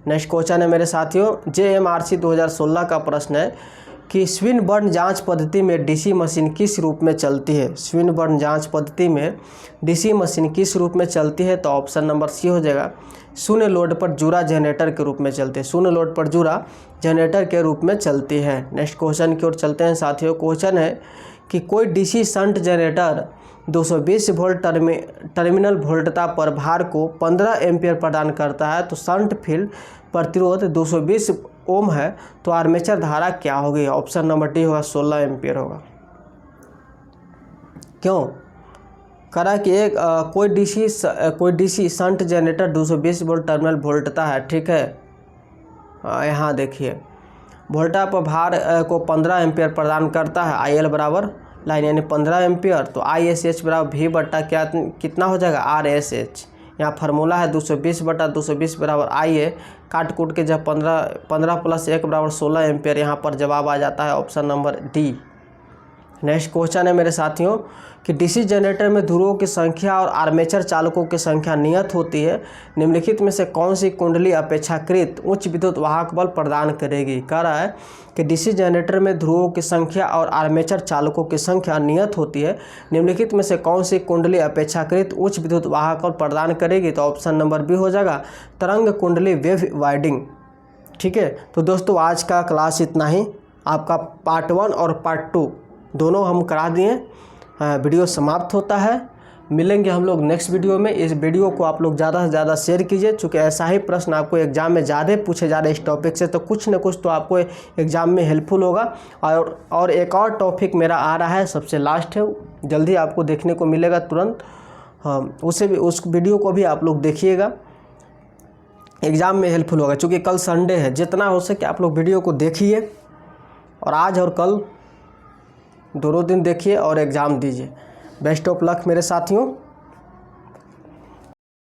नेक्स्ट क्वेश्चन है मेरे साथियों, JMRC 2016 का प्रश्न है कि स्विनबर्न जांच पद्धति में डीसी मशीन किस रूप में चलती है। स्विनबर्न जांच पद्धति में डीसी मशीन किस रूप में चलती है, तो ऑप्शन नंबर सी हो जाएगा, शून्य लोड पर जुड़ा जनरेटर के रूप में चलती है। शून्य लोड पर जुड़ा जनरेटर के रूप में चलती है। नेक्स्ट क्वेश्चन की ओर चलते हैं साथियों। क्वेश्चन है कि कोई DC shunt generator 220 volt terminal वोल्टता पर भार को 15 एम्पियर प्रदान करता है, तो शंट फील्ड प्रतिरोध 220 ओम है, तो आर्मेचर धारा क्या होगी। ऑप्शन नंबर डी होगा 16 एम्पियर होगा। क्यों करा कि एक कोई DC shunt generator 220 volt terminal वोल्टता है ठीक है। यहाँ देखिए वोल्टा पर भार को 15 एम्पियर प्रदान करता है, IL बराबर लाइन यानी 15 एम्पियर, तो ISH बराबर V/ क्या कितना हो जाएगा RSH। यहाँ फार्मूला है 220/220 बराबर IA, काट कूट के जब 15 + 1 बराबर 16 एम्पियर, यहाँ पर जवाब आ जाता है option number D. Next question है मेरे साथियों कि डीसी जनरेटर में ध्रुवों की संख्या और आर्मेचर चालकों की संख्या नियत होती है, निम्नलिखित में से कौन सी कुंडली अपेक्षाकृत उच्च विद्युत वाहक बल प्रदान करेगी। कह रहा है कि डीसी जनरेटर में ध्रुवों की संख्या और आर्मेचर चालकों की संख्या नियत होती है, निम्नलिखित में से कौन सी कुंडली अपेक्षाकृत उच्च विद्युत वाहक बल प्रदान करेगी, तो ऑप्शन नंबर बी हो जाएगा, तरंग कुंडली वेव वाइडिंग। ठीक है, तो दोस्तों आज का क्लास इतना ही। आपका पार्ट 1 और पार्ट 2 दोनों हम करा दिए। वीडियो समाप्त होता है। मिलेंगे हम लोग नेक्स्ट वीडियो में। इस वीडियो को आप लोग ज़्यादा से ज़्यादा शेयर कीजिए, चूँकि ऐसा ही प्रश्न आपको एग्जाम में ज़्यादा पूछे जा रहे हैं इस टॉपिक से, तो कुछ न कुछ तो आपको एग्जाम में हेल्पफुल होगा। और एक और टॉपिक मेरा आ रहा है, सबसे लास्ट है, जल्दी आपको देखने को मिलेगा तुरंत। उसे भी, उस वीडियो को भी आप लोग देखिएगा, एग्ज़ाम में हेल्पफुल होगा। चूँकि कल संडे है, जितना हो सके आप लोग वीडियो को देखिए और आज और कल दोनों दिन देखिए और एग्ज़ाम दीजिए। बेस्ट ऑफ लक मेरे साथियों।